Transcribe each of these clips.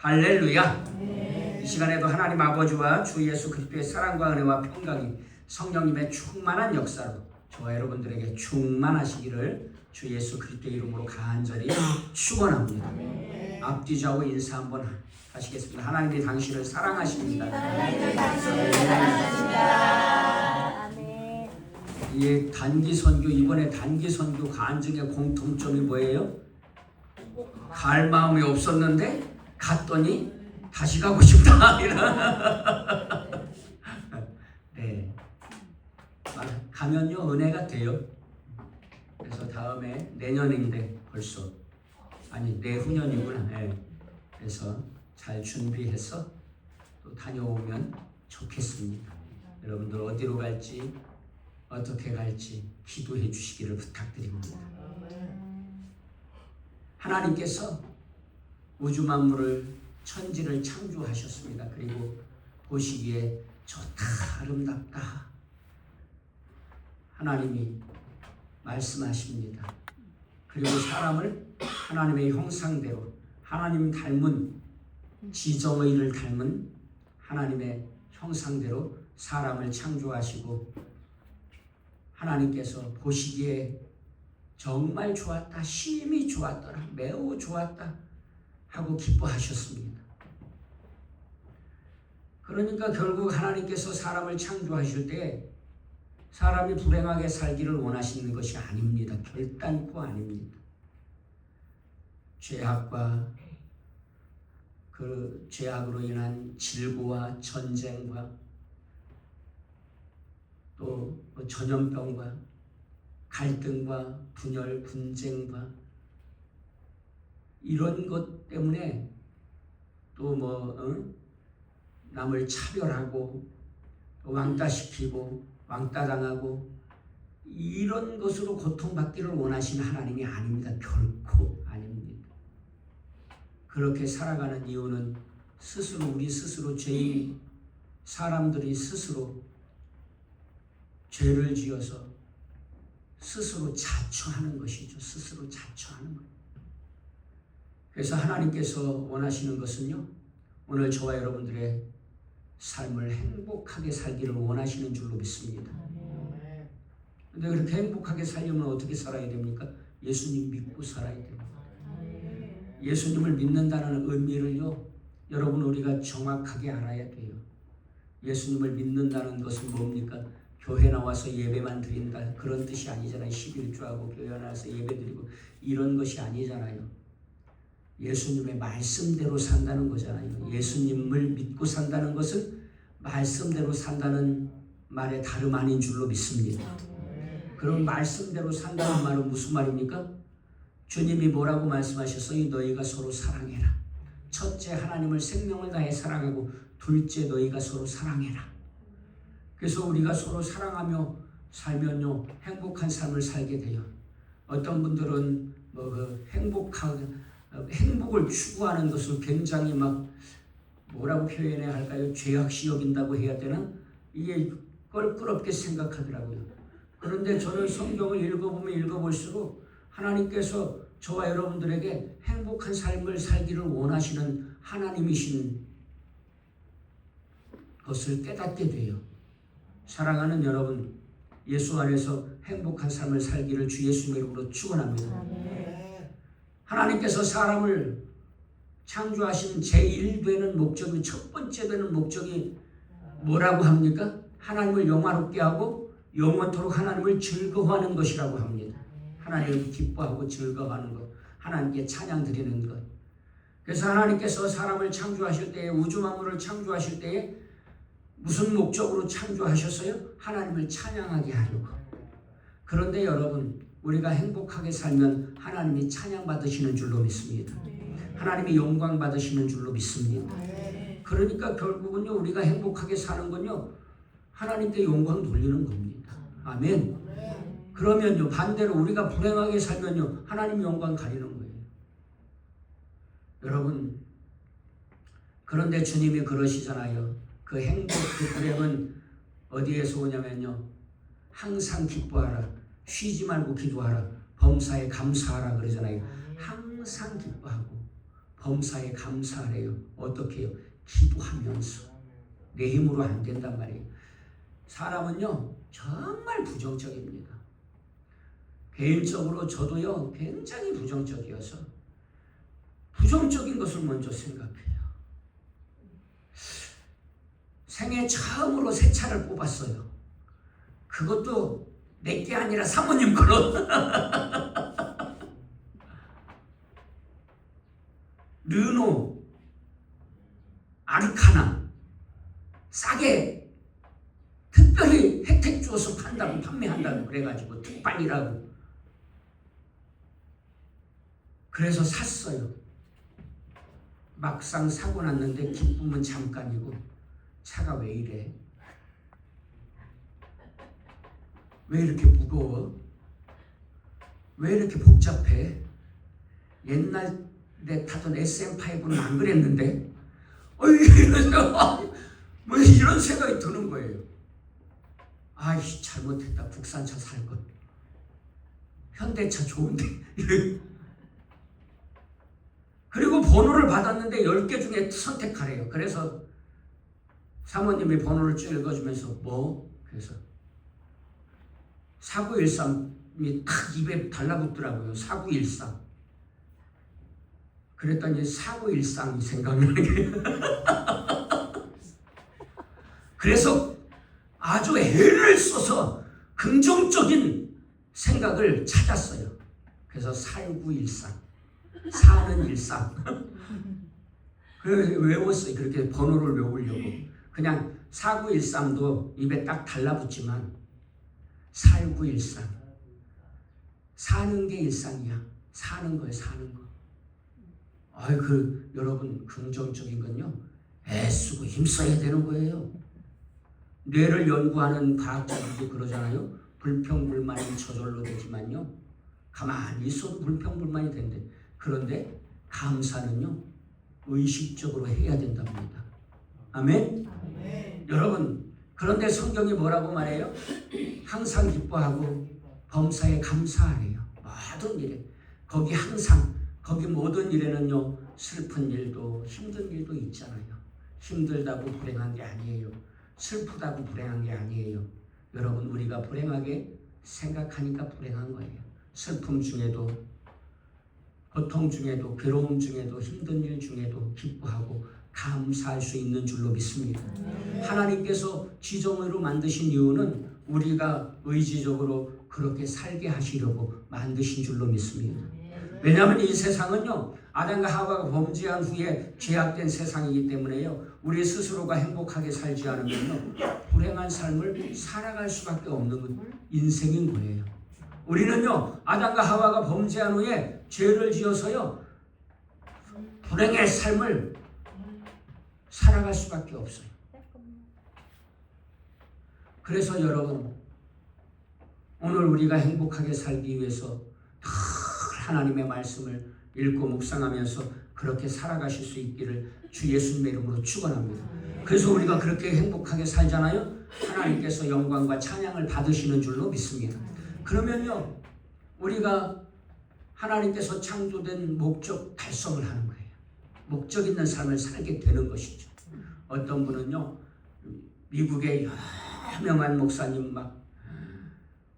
할렐루야. 이 시간에도 하나님 아버지와 주 예수 그리스도의 사랑과 은혜와 평강이 성령님의 충만한 역사로 저와 여러분들에게 충만하시기를 주 예수 그리스도의 이름으로 간절히 축원합니다. 앞뒤좌우 인사 한번 하시겠습니다. 하나님이 당신을 사랑하십니다. 하나님이 당신을 사랑하십니다. 아멘. 이 단기 선교, 이번에 단기 선교 간증의 공통점이 뭐예요? 갈 마음이 없었는데 갔더니 다시 가고 싶다. 네, 가면요 은혜가 돼요. 그래서 다음에 내년인데 벌써 아니 내후년이구나. 네. 그래서 잘 준비해서 또 다녀오면 좋겠습니다. 여러분들 어디로 갈지 어떻게 갈지 기도해 주시기를 부탁드립니다. 하나님께서 우주 만물을 천지를 창조하셨습니다. 그리고 보시기에 좋다, 아름답다. 하나님이 말씀하십니다. 그리고 사람을 하나님의 형상대로 하나님 닮은 지정의를 닮은 하나님의 형상대로 사람을 창조하시고 하나님께서 보시기에 정말 좋았다, 심히 좋았더라, 매우 좋았다 하고 기뻐하셨습니다. 그러니까 결국 하나님께서 사람을 창조하실 때 사람이 불행하게 살기를 원하시는 것이 아닙니다. 결단코 아닙니다. 죄악과 그 죄악으로 인한 질고와 전쟁과 또 전염병과 갈등과 분열, 분쟁과 이런 것 때문에 또 남을 차별하고 왕따시키고 왕따당하고 이런 것으로 고통받기를 원하시는 하나님이 아닙니다. 결코 아닙니다. 그렇게 살아가는 이유는 스스로 우리 스스로 죄인 사람들이 스스로 죄를 지어서 스스로 자초하는 것이죠. 스스로 자초하는 것. 그래서 하나님께서 원하시는 것은요, 오늘 저와 여러분들의 삶을 행복하게 살기를 원하시는 줄로 믿습니다. 근데 그렇게 행복하게 살려면 어떻게 살아야 됩니까? 예수님 믿고 살아야 됩니다. 예수님을 믿는다는 의미를요, 여러분 우리가 정확하게 알아야 돼요. 예수님을 믿는다는 것은 뭡니까? 교회 나와서 예배만 드린다 그런 뜻이 아니잖아요. 11조하고 교회 나와서 예배 드리고 이런 것이 아니잖아요. 예수님의 말씀대로 산다는 거잖아요. 예수님을 믿고 산다는 것은 말씀대로 산다는 말에 다름 아닌 줄로 믿습니다. 그럼 말씀대로 산다는 말은 무슨 말입니까? 주님이 뭐라고 말씀하셨어요? 너희가 서로 사랑해라. 첫째 하나님을 생명을 다해 사랑하고 둘째 너희가 서로 사랑해라. 그래서 우리가 서로 사랑하며 살면요 행복한 삶을 살게 돼요. 어떤 분들은 행복을 추구하는 것을 굉장히 뭐라고 표현해야 할까요? 죄악시 여긴다고 해야 되나? 이게 껄끄럽게 생각하더라고요. 그런데 저는 성경을 읽어보면 읽어볼수록 하나님께서 저와 여러분들에게 행복한 삶을 살기를 원하시는 하나님이신 것을 깨닫게 돼요. 사랑하는 여러분, 예수 안에서 행복한 삶을 살기를 주 예수님의 이름으로 축원합니다. 하나님께서 사람을 창조하신 제1되는 목적이 첫 번째 되는 목적이 뭐라고 합니까? 하나님을 영화롭게 하고 영원토록 하나님을 즐거워하는 것이라고 합니다. 하나님을 기뻐하고 즐거워하는 것, 하나님께 찬양 드리는 것. 그래서 하나님께서 사람을 창조하실 때에 우주 만물을 창조하실 때에 무슨 목적으로 창조하셨어요? 하나님을 찬양하게 하려고. 그런데 여러분 우리가 행복하게 살면 하나님이 찬양받으시는 줄로 믿습니다. 하나님이 영광 받으시는 줄로 믿습니다. 그러니까 결국은요 우리가 행복하게 사는 건요 하나님께 영광 돌리는 겁니다. 아멘. 그러면요 반대로 우리가 불행하게 살면요 하나님 영광 가리는 거예요. 여러분 그런데 주님이 그러시잖아요. 그 행복, 그 불행은 어디에서 오냐면요 항상 기뻐하라, 쉬지 말고 기도하라, 범사에 감사하라 그러잖아요. 항상 기뻐하고 범사에 감사하래요. 어떻게 해요? 기도하면서. 내 힘으로 안 된단 말이에요. 사람은요 정말 부정적입니다. 개인적으로 저도요 굉장히 부정적이어서 부정적인 것을 먼저 생각해요. 생애 처음으로 새 차를 뽑았어요. 그것도 내게 아니라 사모님 걸로. 르노 아르카나 싸게 특별히 혜택 주어서 판다고 판매한다고 그래가지고 특판이라고 그래서 샀어요. 막상 사고 났는데 기쁨은 잠깐이고 차가 왜 이래? 왜 이렇게 무거워? 왜 이렇게 복잡해? 옛날에 타던 SM5는 안 그랬는데 뭐 이런 생각이 드는 거예요. 아이씨 잘못했다. 국산차 살 것. 현대차 좋은데. 그리고 번호를 받았는데 10개 중에 선택하래요. 그래서 사모님이 번호를 쭉 읽어주면서 뭐? 그래서 4913이 탁 입에 달라붙더라고요. 4913. 그랬더니 4913이 생각나는 게 그래서 아주 애를 써서 긍정적인 생각을 찾았어요. 그래서 4913 사는 일상 그래서 외웠어요. 그렇게 번호를 외우려고 그냥 4913도 입에 딱 달라붙지만 4913 사는 게 일상이야. 사는 거예요. 사는 거. 여러분 긍정적인 건요 애쓰고 힘써야 되는 거예요. 뇌를 연구하는 과학자들도 그러잖아요. 불평불만이 저절로 되지만요 가만히 있어도 불평불만이 된대. 그런데 감사는요 의식적으로 해야 된답니다. 아멘? 아멘. 여러분 그런데 성경이 뭐라고 말해요? 항상 기뻐하고 범사에 감사하래요. 모든 일에 거기 항상 거기 모든 일에는요 슬픈 일도 힘든 일도 있잖아요. 힘들다고 불행한 게 아니에요. 슬프다고 불행한 게 아니에요. 여러분 우리가 불행하게 생각하니까 불행한 거예요. 슬픔 중에도 고통 중에도 괴로움 중에도 힘든 일 중에도 기뻐하고 감사할 수 있는 줄로 믿습니다. 하나님께서 지정의로 만드신 이유는 우리가 의지적으로 그렇게 살게 하시려고 만드신 줄로 믿습니다. 왜냐하면 이 세상은요 아담과 하와가 범죄한 후에 죄악된 세상이기 때문에요 우리 스스로가 행복하게 살지 않으면요 불행한 삶을 살아갈 수밖에 없는 인생인 거예요. 우리는요 아담과 하와가 범죄한 후에 죄를 지어서요 불행의 삶을 살아갈 수밖에 없어요. 그래서 여러분 오늘 우리가 행복하게 살기 위해서 하나님의 말씀을 읽고 묵상하면서 그렇게 살아가실 수 있기를 주 예수님의 이름으로 축원합니다. 그래서 우리가 그렇게 행복하게 살잖아요. 하나님께서 영광과 찬양을 받으시는 줄로 믿습니다. 그러면요 우리가 하나님께서 창조된 목적 달성을 하는 거예요. 목적 있는 삶을 살게 되는 것이죠. 어떤 분은요 미국의 유명한 목사님 막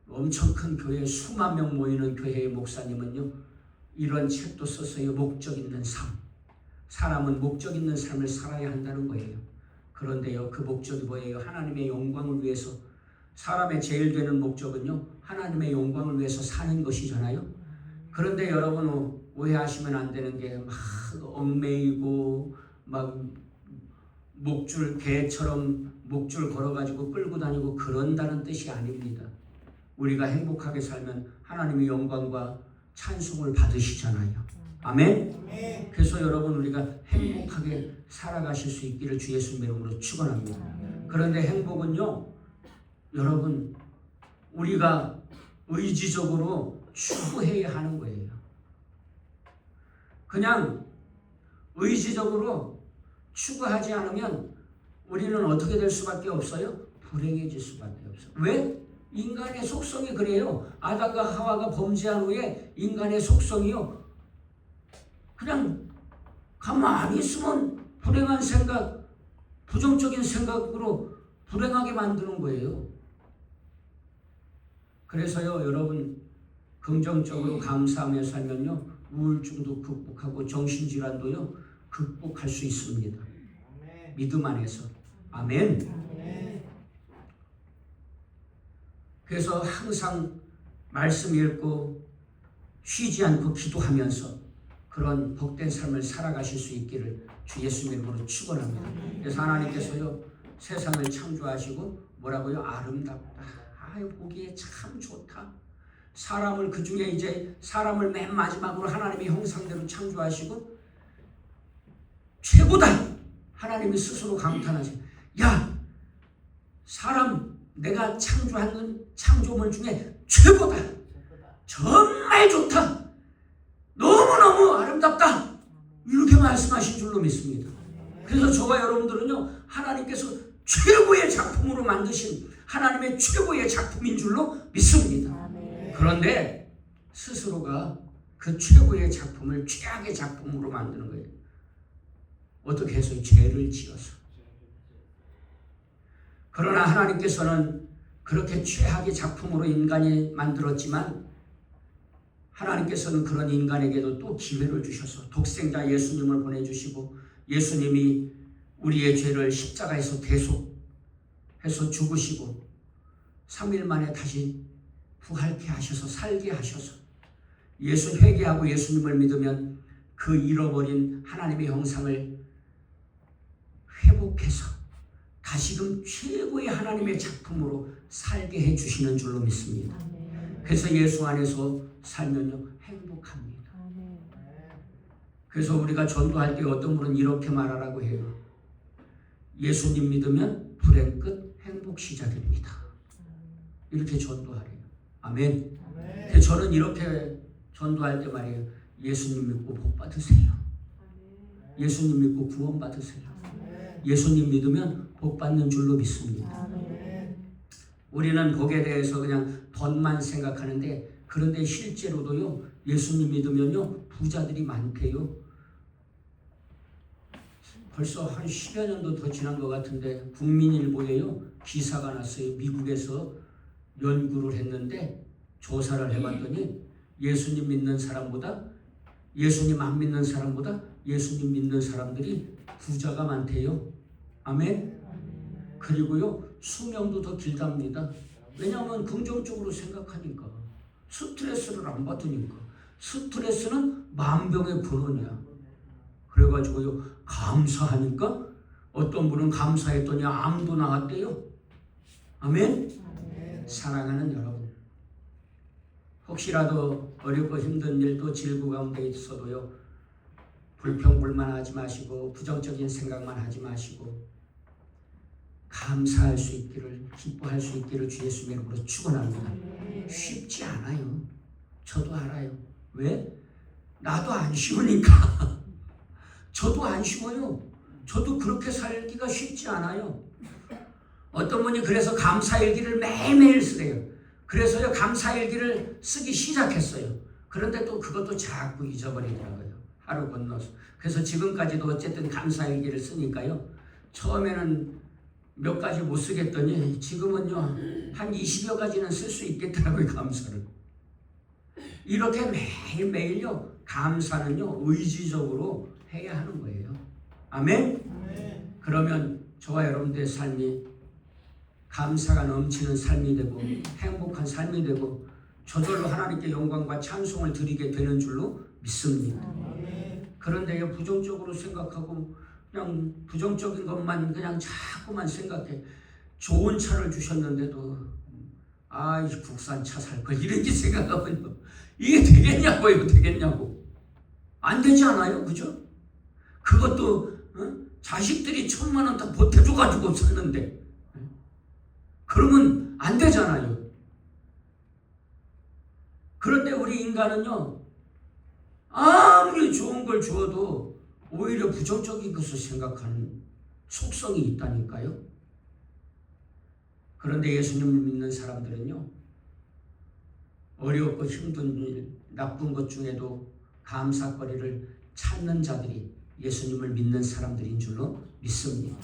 엄청 큰 교회 수만 명 모이는 교회의 목사님은요 이런 책도 썼어요. 목적 있는 삶. 사람은 목적 있는 삶을 살아야 한다는 거예요. 그런데요 그 목적이 뭐예요? 하나님의 영광을 위해서. 사람의 제일 되는 목적은요 하나님의 영광을 위해서 사는 것이잖아요. 그런데 여러분 오해하시면 안 되는 게 막 얽매이고 막 목줄 개처럼 목줄 걸어가지고 끌고 다니고 그런다는 뜻이 아닙니다. 우리가 행복하게 살면 하나님의 영광과 찬송을 받으시잖아요. 아멘? 그래서 여러분 우리가 행복하게 살아가실 수 있기를 주 예수님의 이름으로 축원합니다. 그런데 행복은요 여러분 우리가 의지적으로 추구해야 하는 거예요. 그냥 의지적으로 추구하지 않으면 우리는 어떻게 될 수밖에 없어요? 불행해질 수밖에 없어요. 왜? 인간의 속성이 그래요. 아담과 하와가 범죄한 후에 인간의 속성이요 그냥 가만히 있으면 불행한 생각, 부정적인 생각으로 불행하게 만드는 거예요. 그래서요, 여러분 긍정적으로 감사하며 살면요, 우울증도 극복하고 정신질환도요 극복할 수 있습니다. 믿음 안에서. 아멘. 그래서 항상 말씀 읽고 쉬지 않고 기도하면서 그런 복된 삶을 살아가실 수 있기를 주 예수님 이름으로 축원합니다. 그래서 하나님께서요, 세상을 창조하시고 뭐라고요? 아름답다. 아유, 보기에 참 좋다. 사람을 그 중에 이제 사람을 맨 마지막으로 하나님의 형상대로 창조하시고 최고다. 하나님이 스스로 감탄하세요. 야, 사람 내가 창조하는 창조물 중에 최고다. 정말 좋다. 너무너무 아름답다. 이렇게 말씀하신 줄로 믿습니다. 그래서 저와 여러분들은요, 하나님께서 최고의 작품으로 만드신 하나님의 최고의 작품인 줄로 믿습니다. 그런데 스스로가 그 최고의 작품을 최악의 작품으로 만드는 거예요. 어떻게 해서? 죄를 지어서. 그러나 하나님께서는 그렇게 최악의 작품으로 인간이 만들었지만 하나님께서는 그런 인간에게도 또 기회를 주셔서 독생자 예수님을 보내주시고 예수님이 우리의 죄를 십자가에서 대속해서 죽으시고 3일 만에 다시 부활케 하셔서 살게 하셔서 예수 회개하고 예수님을 믿으면 그 잃어버린 하나님의 형상을 회복해서 다시금 최고의 하나님의 작품으로 살게 해주시는 줄로 믿습니다. 그래서 예수 안에서 살면요 행복합니다. 그래서 우리가 전도할 때 어떤 분은 이렇게 말하라고 해요. 예수님 믿으면 불행 끝, 행복 시작입니다. 이렇게 전도하래요. 아멘. 저는 이렇게 전도할 때 말이에요. 예수님 믿고 복 받으세요. 예수님 믿고 구원 받으세요. 예수님 믿으면 복 받는 줄로 믿습니다. 우리는 복에 대해서 그냥 돈만 생각하는데 그런데 실제로도요, 예수님 믿으면요 부자들이 많대요. 벌써 한 10여 년도 더 지난 것 같은데 국민일보에요 기사가 났어요. 미국에서 연구를 했는데 조사를 해봤더니 예수님 믿는 사람보다 예수님 안 믿는 사람보다 예수님 믿는 사람들이 부자가 많대요. 아멘. 그리고요 수명도 더 길답니다. 왜냐하면 긍정적으로 생각하니까, 스트레스를 안 받으니까. 스트레스는 만병의 근원이야. 그래가지고요 감사하니까 어떤 분은 감사했더니 암도 나았대요. 아멘. 사랑하는 여러분, 혹시라도 어렵고 힘든 일도 질구 가운데 있어도요 불평불만하지 마시고 부정적인 생각만 하지 마시고 감사할 수 있기를, 기뻐할 수 있기를 주 예수님 이름으로 축원합니다. 쉽지 않아요. 저도 알아요. 왜? 나도 안 쉬우니까. 저도 안 쉬워요. 저도 그렇게 살기가 쉽지 않아요. 어떤 분이 그래서 감사일기를 매일매일 쓰래요. 그래서요 감사일기를 쓰기 시작했어요. 그런데 또 그것도 자꾸 잊어버리더라고요. 하루 건너서. 그래서 지금까지도 어쨌든 감사일기를 쓰니까요 처음에는 몇 가지 못 쓰겠더니 지금은요 한 20여 가지는 쓸 수 있겠더라고요. 감사를. 이렇게 매일매일요 감사는요 의지적으로 해야 하는 거예요. 아멘. 그러면 저와 여러분들의 삶이 감사가 넘치는 삶이 되고 행복한 삶이 되고 저절로 하나님께 영광과 찬송을 드리게 되는 줄로 믿습니다. 그런데 부정적으로 생각하고 그냥 부정적인 것만 그냥 자꾸만 생각해. 좋은 차를 주셨는데도 아, 국산차 살 걸 이렇게 생각하면 이게 되겠냐고요. 되겠냐고. 안 되지 않아요? 그죠? 그것도 자식들이 1,000만 원 다 보태줘가지고 샀는데 그러면 안 되잖아요. 그런데 우리 인간은요 아무리 좋은 걸 주어도 오히려 부정적인 것을 생각하는 속성이 있다니까요. 그런데 예수님을 믿는 사람들은요 어렵고 힘든 일, 나쁜 것 중에도 감사거리를 찾는 자들이 예수님을 믿는 사람들인 줄로 믿습니다.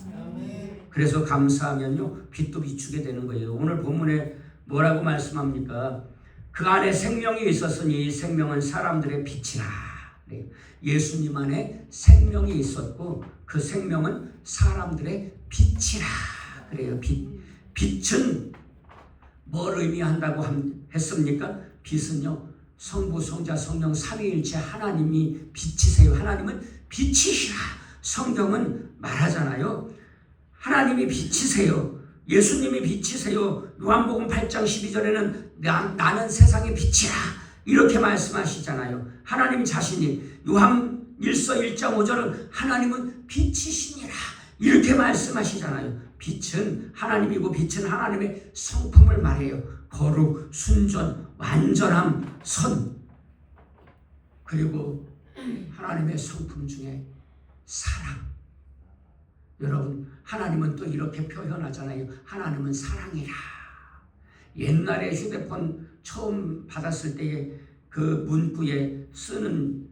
그래서 감사하면요 빛도 비추게 되는 거예요. 오늘 본문에 뭐라고 말씀합니까? 그 안에 생명이 있었으니 생명은 사람들의 빛이라. 예수님 안에 생명이 있었고 그 생명은 사람들의 빛이라 그래요. 빛은 뭘 의미한다고 했습니까? 빛은요 성부, 성자, 성령 삼위일체 하나님이 빛이세요. 하나님은 빛이시라. 성경은 말하잖아요. 하나님이 빛이세요. 예수님이 빛이세요. 요한복음 8장 12절에는 나는 세상의 빛이라 이렇게 말씀하시잖아요. 하나님 자신이 요한 1서 1장 5절은 하나님은 빛이시니라 이렇게 말씀하시잖아요. 빛은 하나님이고 빛은 하나님의 성품을 말해요. 거룩, 순전, 완전함, 선 그리고 하나님의 성품 중에 사랑. 여러분 하나님은 또 이렇게 표현하잖아요. 하나님은 사랑이라. 옛날에 휴대폰 처음 받았을 때에 그 문구에 쓰는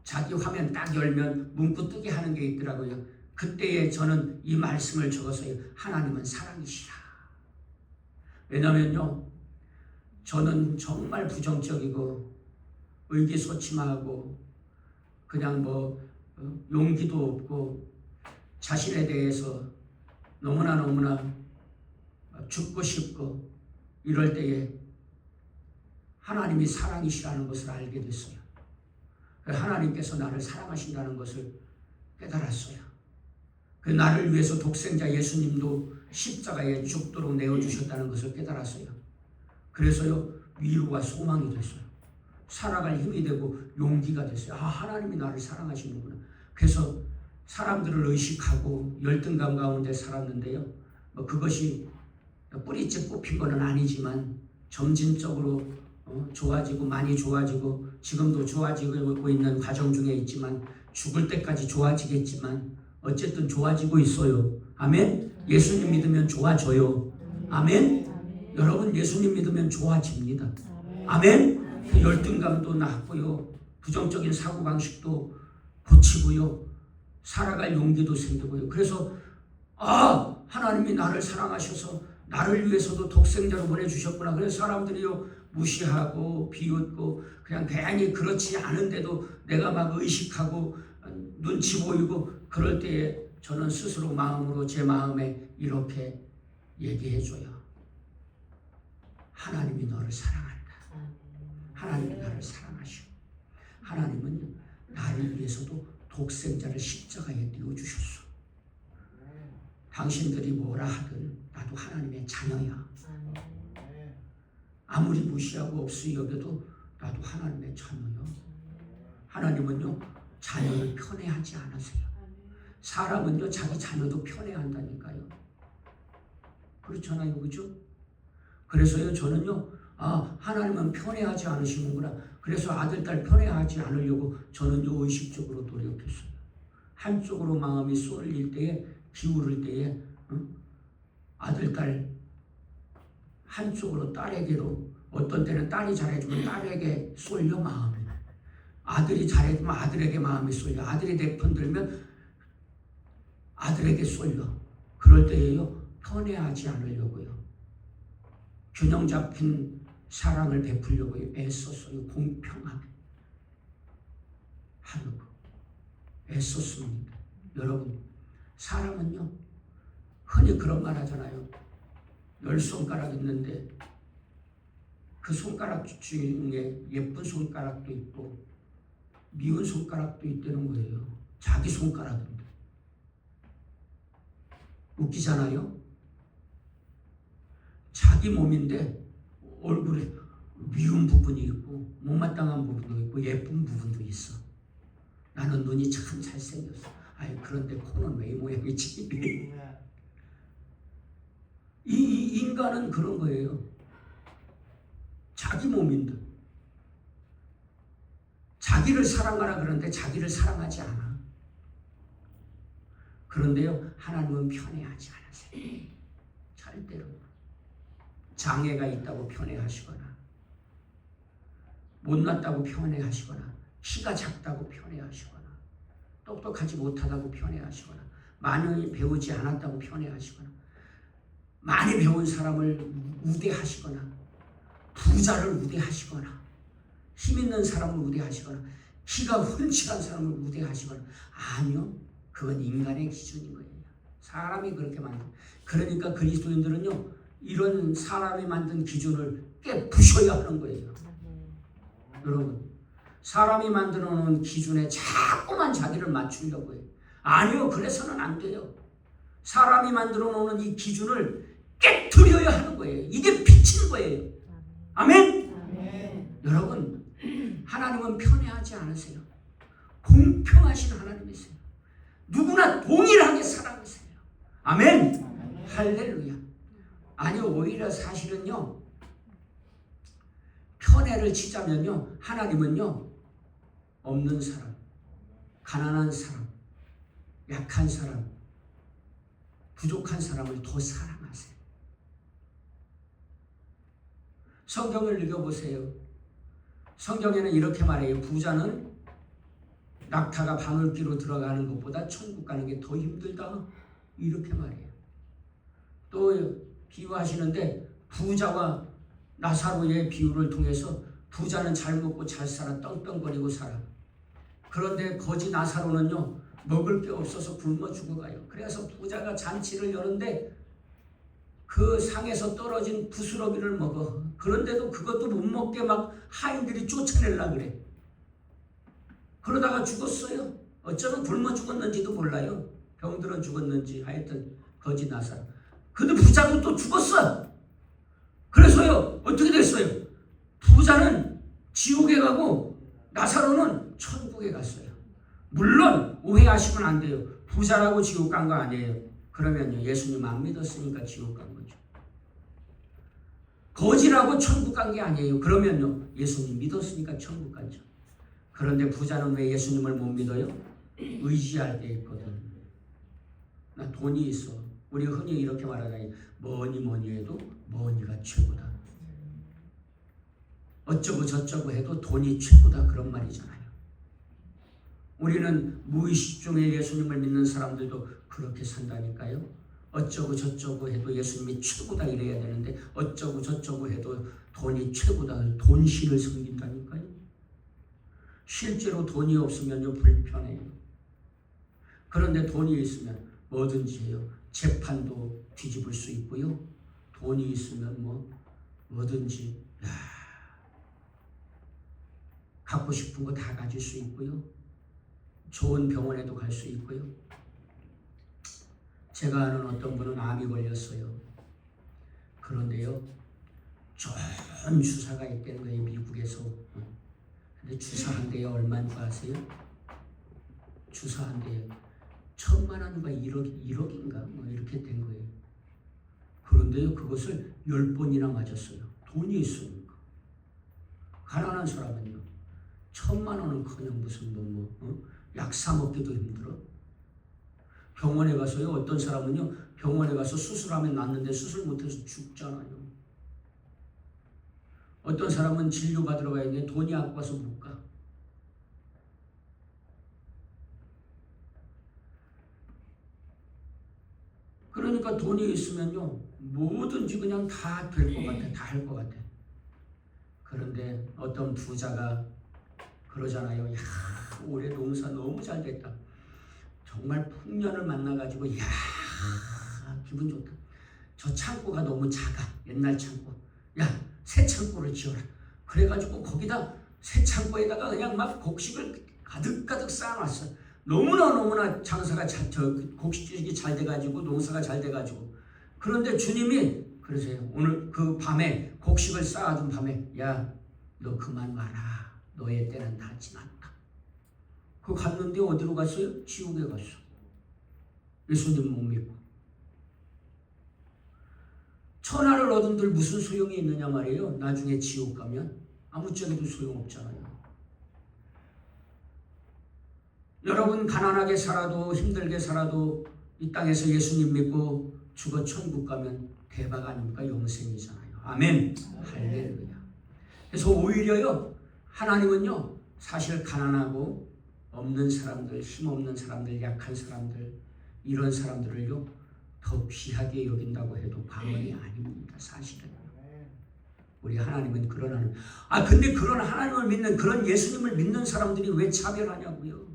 자기 화면 딱 열면 문구 뜨게 하는 게 있더라고요. 그때에 저는 이 말씀을 적었어요. 하나님은 사랑이시라. 왜냐면요 저는 정말 부정적이고 의기소침하고 그냥 용기도 없고 자신에 대해서 너무나 죽고 싶고 이럴 때에 하나님이 사랑이시라는 것을 알게 됐어요. 하나님께서 나를 사랑하신다는 것을 깨달았어요. 나를 위해서 독생자 예수님도 십자가에 죽도록 내어주셨다는 것을 깨달았어요. 그래서요 위로와 소망이 됐어요. 살아갈 힘이 되고 용기가 됐어요. 하나님이 나를 사랑하시는구나. 그래서 사람들을 의식하고 열등감 가운데 살았는데요. 그것이 뿌리째 뽑힌 건 아니지만 점진적으로 좋아지고 많이 좋아지고 지금도 좋아지고 있는 과정 중에 있지만 죽을 때까지 좋아지겠지만 어쨌든 좋아지고 있어요. 아멘. 예수님 믿으면 좋아져요. 아멘. 여러분 예수님 믿으면 좋아집니다. 아멘. 그 열등감도 낫고요. 부정적인 사고방식도 고치고요. 살아갈 용기도 생기고요. 그래서 하나님이 나를 사랑하셔서 나를 위해서도 독생자로 보내주셨구나. 그래서 사람들이요 무시하고 비웃고 그냥 괜히 그렇지 않은데도 내가 막 의식하고 눈치 보이고 그럴 때에 저는 스스로 마음으로 제 마음에 이렇게 얘기해줘요. 하나님이 너를 사랑한다. 하나님이 나를 사랑하시고 하나님은 나를 위해서도 독생자를 십자가에 띄워주셨어. 당신들이 뭐라 하든 나도 하나님의 자녀야. 아무리 무시하고 없이 여겨도 나도 하나님의 자녀요. 하나님은요 자녀를 편애하지 않으세요. 사람은요 자기 자녀도 편애한다니까요. 그렇잖아요, 그죠? 그래서요 저는요 하나님은 편애하지 않으시는구나. 그래서 아들 딸 편애하지 않으려고 저는요 의식적으로 노력했어요. 한쪽으로 마음이 쏠릴 때에 기울을 때에 아들 딸 한쪽으로 딸에게로 어떤 때는 딸이 잘해주면 딸에게 쏠려 마음이. 아들이 잘해주면 아들에게 마음이 쏠려. 아들이 내 편 들면 아들에게 쏠려. 그럴 때에요 편애하지 않으려고요. 균형 잡힌 사랑을 베풀려고 애썼어요. 공평하게 하려고 애썼습니다. 여러분 사람은요 흔히 그런 말 하잖아요. 10손가락 있는데 그 손가락 중에 예쁜 손가락도 있고 미운 손가락도 있다는 거예요. 자기 손가락인데 웃기잖아요. 자기 몸인데 얼굴에 미운 부분이 있고 못마땅한 부분도 있고 예쁜 부분도 있어. 나는 눈이 참 잘생겼어. 그런데 코는 왜 이 모양이지? 이 인간은 그런 거예요. 자기 몸인데 자기를 사랑하라 그러는데 자기를 사랑하지 않아. 그런데요 하나님은 편애하지 않으세요. 절대로. 장애가 있다고 편애하시거나 못났다고 편애하시거나 키가 작다고 편애하시거나 똑똑하지 못하다고 편애하시거나 많이 배우지 않았다고 편애하시거나 많이 배운 사람을 우대하시거나 부자를 우대하시거나 힘 있는 사람을 우대하시거나 키가 훤칠한 사람을 우대하시거나 아니요. 그건 인간의 기준인 거예요. 사람이 그렇게 만든. 그러니까 그리스도인들은요. 이런 사람이 만든 기준을 깨부셔야 하는 거예요. 여러분 사람이 만들어 놓은 기준에 자꾸만 자기를 맞추려고 해요. 아니요. 그래서는 안 돼요. 사람이 만들어 놓은 이 기준을 깨트려야 하는 거예요. 이게 빛인 거예요. 아멘? 아멘. 여러분 하나님은 편애하지 않으세요. 공평하신 하나님이세요. 누구나 동일하게 사랑하세요. 아멘? 할렐루야. 아니 오히려 사실은요. 편애를 치자면요. 하나님은요. 없는 사람, 가난한 사람, 약한 사람, 부족한 사람을 더 사랑하세요. 성경을 읽어보세요. 성경에는 이렇게 말해요. 부자는 낙타가 바늘귀로 들어가는 것보다 천국 가는 게 더 힘들다. 이렇게 말해요. 또 비유하시는데 부자와 나사로의 비유를 통해서 부자는 잘 먹고 잘 살아 떵떵거리고 살아. 그런데 거지 나사로는요. 먹을 게 없어서 굶어 죽어가요. 그래서 부자가 잔치를 여는데 그 상에서 떨어진 부스러기를 먹어. 그런데도 그것도 못 먹게 막 하인들이 쫓아내려고 그래. 그러다가 죽었어요. 어쩌면 굶어 죽었는지도 몰라요. 병들어 죽었는지 하여튼 거지 나사로. 근데 부자도 또 죽었어. 그래서요 어떻게 됐어요? 부자는 지옥에 가고 나사로는 천국에 갔어요. 물론 오해하시면 안 돼요. 부자라고 지옥 간 거 아니에요. 그러면요 예수님 안 믿었으니까 지옥 간 거죠. 거지라고 천국 간 게 아니에요. 그러면요 예수님 믿었으니까 천국 갔죠. 그런데 부자는 왜 예수님을 못 믿어요? 의지할 게 있거든. 나 돈이 있어. 우리 흔히 이렇게 말하잖아요. 뭐니 해도 뭐니가 최고다. 어쩌고 저쩌고 해도 돈이 최고다. 그런 말이잖아요. 우리는 무의식 중에 예수님을 믿는 사람들도 그렇게 산다니까요. 어쩌고 저쩌고 해도 예수님이 최고다 이래야 되는데 어쩌고 저쩌고 해도 돈이 최고다. 돈신을 섬긴다니까요. 실제로 돈이 없으면요 불편해요. 그런데 돈이 있으면 뭐든지 해요. 재판도 뒤집을 수 있고요. 돈이 있으면 뭐든지 갖고 싶은 거 다 가질 수 있고요. 좋은 병원에도 갈 수 있고요. 제가 아는 어떤 분은 암이 걸렸어요. 그런데요. 좋은 주사가 있다는 거예요. 미국에서. 근데 주사 한 대에 얼마인 줄 아세요? 주사 한 대에 1,000만 원인가 1억인가 뭐 이렇게 된 거예요. 그런데요 그것을 10번이나 맞았어요. 돈이 있으니까. 가난한 사람은요 1,000만 원은커녕 무슨 약 사 먹기도 힘들어. 병원에 가서요 어떤 사람은요 병원에 가서 수술하면 낫는데 수술 못해서 죽잖아요. 어떤 사람은 진료 받으러 가야 되는데 돈이 아까워서 못 가. 그러니까 돈이 있으면요 뭐든지 그냥 다 될 것 같아. 다 할 것 같아. 그런데 어떤 부자가 그러잖아요. 야 올해 농사 너무 잘 됐다. 정말 풍년을 만나가지고 야 기분 좋다. 저 창고가 너무 작아. 옛날 창고. 야 새 창고를 지어라. 그래가지고 거기다 새 창고에다가 그냥 막 곡식을 가득가득 쌓아놨어. 너무나 장사가 곡식이 잘 돼가지고 농사가 잘 돼가지고. 그런데 주님이 그러세요. 오늘 그 밤에 곡식을 쌓아둔 밤에 야 너 그만 와라. 너의 때는 다 지났다. 그 갔는데 어디로 갔어요? 지옥에 갔어. 예수님 못 믿고. 천하를 얻은들 무슨 소용이 있느냐 말이에요. 나중에 지옥 가면 아무짝에도 소용없잖아요. 여러분 가난하게 살아도 힘들게 살아도 이 땅에서 예수님 믿고 죽어 천국 가면 대박 아닙니까? 영생이잖아요. 아멘. 할렐루야. 그래서 오히려요 하나님은요 사실 가난하고 없는 사람들, 힘없는 사람들, 약한 사람들, 이런 사람들을요 더 귀하게 여긴다고 해도 과언이 아닙니다. 사실은 우리 하나님은 그런 하나님. 근데 그런 하나님을 믿는, 그런 예수님을 믿는 사람들이 왜 차별하냐고요.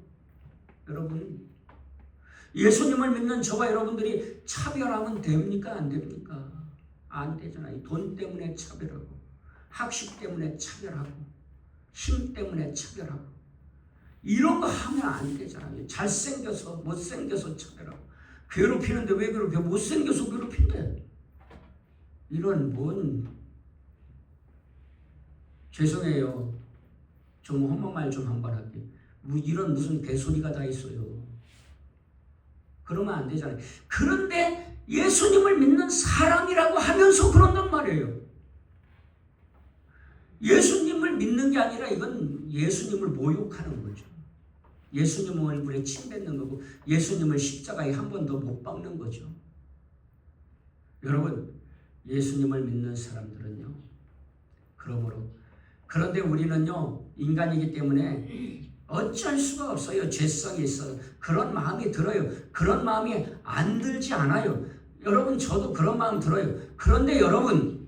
여러분, 예수님을 믿는 저와 여러분들이 차별하면 됩니까? 안 됩니까? 안 되잖아요. 돈 때문에 차별하고, 학식 때문에 차별하고, 힘 때문에 차별하고, 이런 거 하면 안 되잖아요. 잘생겨서 못생겨서 차별하고, 괴롭히는데 왜 괴롭혀? 못생겨서 괴롭힌대. 이런 뭔, 죄송해요. 좀 험한 말 좀 한 번 할게요. 이런 무슨 개소리가 다 있어요. 그러면 안 되잖아요. 그런데 예수님을 믿는 사람이라고 하면서 그런단 말이에요. 예수님을 믿는 게 아니라 이건 예수님을 모욕하는 거죠. 예수님 얼굴에 침 뱉는 거고 예수님을 십자가에 한 번 더 못 박는 거죠. 여러분, 예수님을 믿는 사람들은요, 그런데 우리는요 인간이기 때문에 어쩔 수가 없어요. 죄성이 있어요. 그런 마음이 들어요. 그런 마음이 안 들지 않아요. 여러분, 저도 그런 마음 들어요. 그런데 여러분,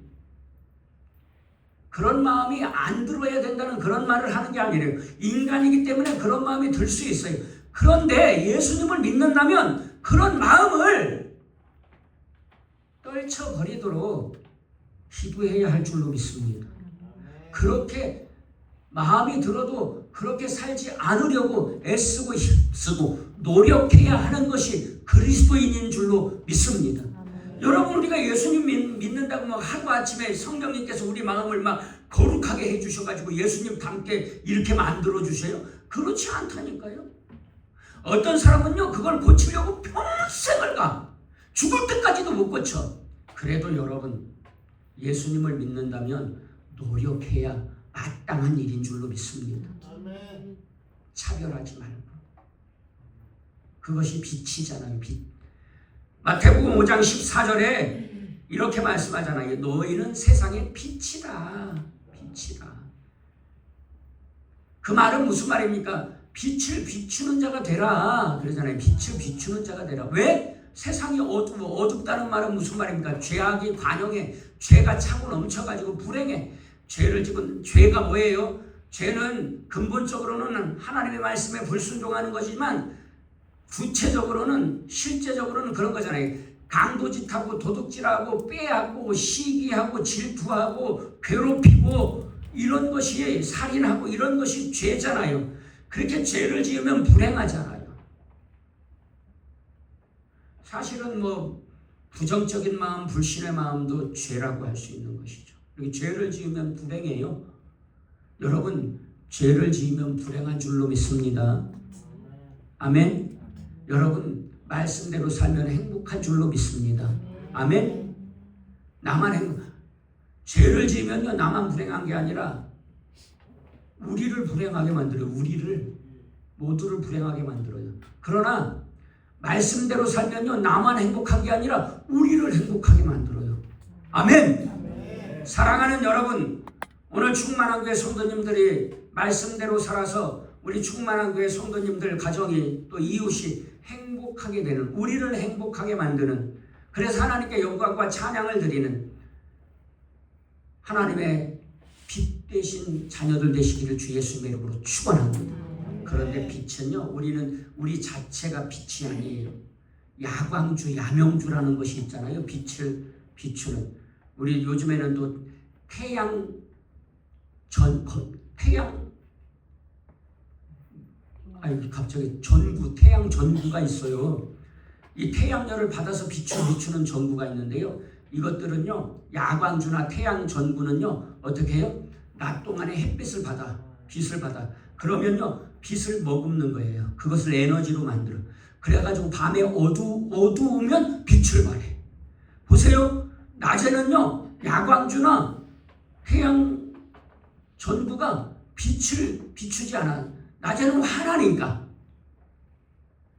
그런 마음이 안 들어야 된다는 그런 말을 하는 게 아니래요. 인간이기 때문에 그런 마음이 들 수 있어요. 그런데 예수님을 믿는다면 그런 마음을 떨쳐버리도록 기도해야 할 줄로 믿습니다. 그렇게 마음이 들어도 그렇게 살지 않으려고 애쓰고 힘쓰고 노력해야 하는 것이 그리스도인인 줄로 믿습니다. 여러분, 우리가 예수님 믿는다고 막 하루아침에 성령님께서 우리 마음을 막 거룩하게 해주셔가지고 예수님 닮게 이렇게 만들어주세요? 그렇지 않다니까요. 어떤 사람은요 그걸 고치려고 평생을 가. 죽을 때까지도 못 고쳐. 그래도 여러분, 예수님을 믿는다면 노력해야 마땅한 일인 줄로 믿습니다. 아멘. 차별하지 말고. 그것이 빛이잖아요. 빛. 마태복음 5장 14절에 이렇게 말씀하잖아요. 너희는 세상의 빛이다. 빛이다. 그 말은 무슨 말입니까? 빛을 비추는 자가 되라. 그러잖아요. 빛을 비추는 자가 되라. 왜? 세상이 어둡다는 말은 무슨 말입니까? 죄악이 관영해. 죄가 차고 넘쳐가지고 불행해. 죄를 지금, 죄가 뭐예요? 죄는 근본적으로는 하나님의 말씀에 불순종하는 거지만 구체적으로는, 실제적으로는 그런 거잖아요. 강도짓하고 도둑질하고 빼앗고 시기하고 질투하고 괴롭히고 이런 것이, 살인하고 이런 것이 죄잖아요. 그렇게 죄를 지으면 불행하잖아요. 사실은 뭐 부정적인 마음, 불신의 마음도 죄라고 할 수 있는 것이죠. 죄를 지으면 불행해요. 여러분, 죄를 지으면 불행한 줄로 믿습니다. 아멘. 여러분, 말씀대로 살면 행복한 줄로 믿습니다. 아멘. 죄를 지으면요 나만 불행한 게 아니라 우리를 불행하게 만들어요. 우리를, 모두를 불행하게 만들어요. 그러나 말씀대로 살면요 나만 행복한 게 아니라 우리를 행복하게 만들어요. 아멘. 사랑하는 여러분, 오늘 충만한 교회 성도님들이 말씀대로 살아서 우리 충만한 교회 성도님들 가정이 또 이웃이 행복하게 되는, 우리를 행복하게 만드는, 그래서 하나님께 영광과 찬양을 드리는 하나님의 빛 되신 자녀들 되시기를 주 예수님의 이름으로 축원합니다. 그런데 빛은요, 우리 자체가 빛이 아니에요. 야광주, 야명주라는 것이 있잖아요. 빛을 비추는. 우리 요즘에는 또 태양 전구가 있어요. 이 태양열을 받아서 비추는 전구가 있는데요. 이것들은요, 야광주나 태양 전구는요, 어떻게 해요? 낮 동안에 햇빛을 받아, 빛을 받아. 그러면요, 빛을 머금는 거예요. 그것을 에너지로 만들어. 그래가지고 밤에 어두우면 빛을 발해. 보세요. 낮에는요, 야광주나 태양 전구가 빛을 비추지 않아. 낮에는 환하니까.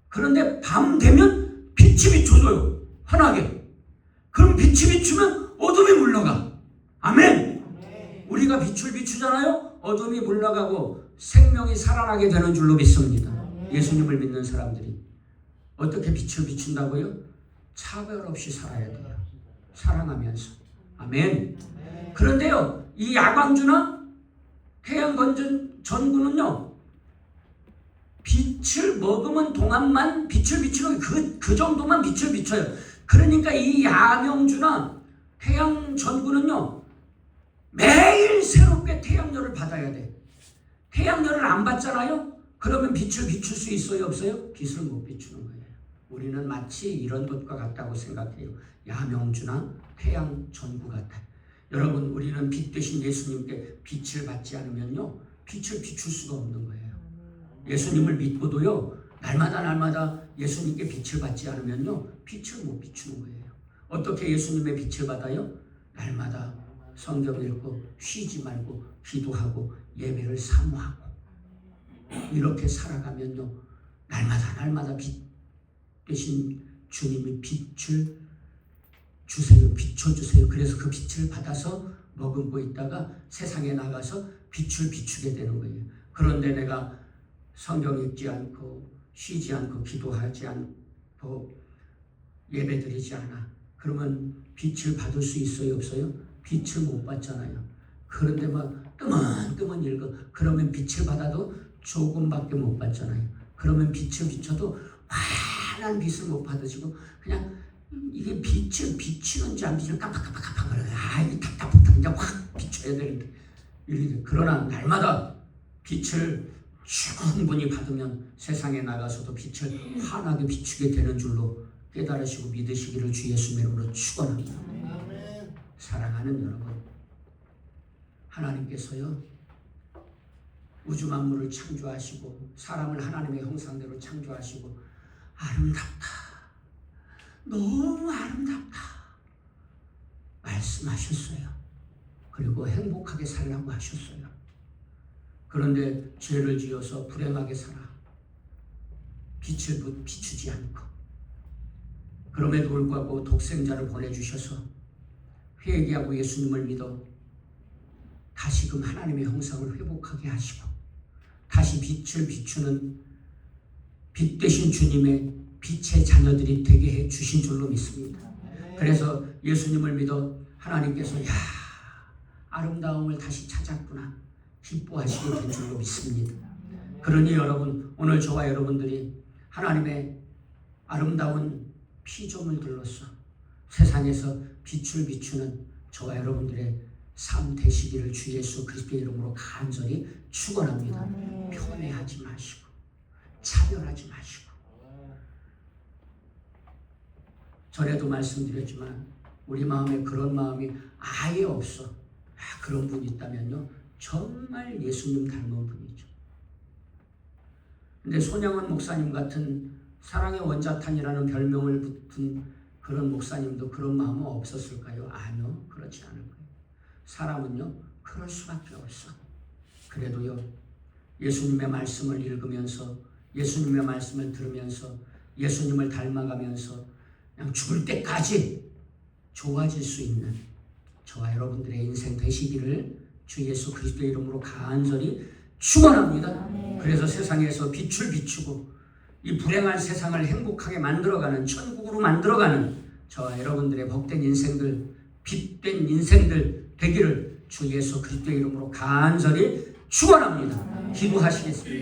그런데 밤 되면 빛이 비춰져요. 환하게. 그럼 빛이 비추면 어둠이 물러가. 아멘. 우리가 빛을 비추잖아요. 어둠이 물러가고 생명이 살아나게 되는 줄로 믿습니다. 예수님을 믿는 사람들이 어떻게 빛을 비춘다고요? 차별 없이 살아야 돼요. 사랑하면서. 아멘. 그런데요, 이 야광주나 태양 전구는요, 빛을 머금은 동안만 빛을 비추는 그 정도만 빛을 비춰요. 그러니까 이 야명주나 태양 전구는요, 매일 새롭게 태양열을 받아야 돼. 태양열을 안 받잖아요? 그러면 빛을 비출 수 있어요, 없어요? 빛을 못 비추는 거예요. 우리는 마치 이런 것과 같다고 생각해요. 야명주나 태양 전구 같아요. 여러분, 우리는 빛 대신 예수님께 빛을 받지 않으면요, 빛을 비출 수가 없는 거예요. 예수님을 믿고도요, 날마다 예수님께 빛을 받지 않으면요, 빛을 못 비추는 거예요. 어떻게 예수님의 빛을 받아요? 날마다 성경 읽고 쉬지 말고 기도하고 예배를 사모하고 이렇게 살아가면요, 날마다 빛 대신 주님이 빛을 주세요. 비춰주세요. 그래서 그 빛을 받아서 머금고 있다가 세상에 나가서 빛을 비추게 되는 거예요. 그런데 내가 성경 읽지 않고 쉬지 않고 기도하지 않고 예배드리지 않아. 그러면 빛을 받을 수 있어요, 없어요? 빛을 못 받잖아요. 그런데 막 뜨문 읽어. 그러면 빛을 받아도 조금밖에 못 받잖아요. 그러면 빛을 비춰도 환한 빛을 못 받으시고 그냥 이게 빛을 비추는지 안 비추는지 깜빡깜빡 그래요. 이게 탁탁탁 이제 확 비춰야 되는데 이렇게. 그러나 날마다 빛을 충분히 받으면 세상에 나가서도 빛을 환하게 비추게 되는 줄로 깨달으시고 믿으시기를 주 예수님의 이름으로 축원합니다. 사랑하는 여러분, 하나님께서요, 우주 만물을 창조하시고 사람을 하나님의 형상대로 창조하시고 아름답다, 너무 아름답다 말씀하셨어요. 그리고 행복하게 살라고 하셨어요. 그런데 죄를 지어서 불행하게 살아 빛을 비추지 않고, 그럼에도 불구하고 독생자를 보내주셔서 회개하고 예수님을 믿어 다시금 하나님의 형상을 회복하게 하시고 다시 빛을 비추는 빛 되신 주님의 빛의 자녀들이 되게 해 주신 줄로 믿습니다. 그래서 예수님을 믿어 하나님께서 아름다움을 다시 찾았구나 기뻐하시게 된 줄로 믿습니다. 그러니 여러분, 오늘 저와 여러분들이 하나님의 아름다운 피조물 들로서 세상에서 빛을 비추는 저와 여러분들의 삶 되시기를 주 예수 그리스도의 이름으로 간절히 축원합니다. 편애하지 마시고 차별하지 마시고. 전에도 말씀드렸지만 우리 마음에 그런 마음이 아예 없어. 그런 분이 있다면요, 정말 예수님 닮은 분이죠. 근데 손양원 목사님 같은 사랑의 원자탄이라는 별명을 붙은 그런 목사님도 그런 마음은 없었을까요? 아니요, 그렇지 않을 거예요. 사람은요, 그럴 수밖에 없어. 그래도요, 예수님의 말씀을 읽으면서 예수님의 말씀을 들으면서 예수님을 닮아가면서 그냥 죽을 때까지 좋아질 수 있는 저와 여러분들의 인생 되시기를 주 예수 그리스도의 이름으로 간절히 축원합니다. 그래서 세상에서 빛을 비추고 이 불행한 세상을 행복하게 만들어가는, 천국으로 만들어가는 저와 여러분들의 복된 인생들, 빛된 인생들 되기를 주 예수 그리스도의 이름으로 간절히 축원합니다. 기도하시겠습니다.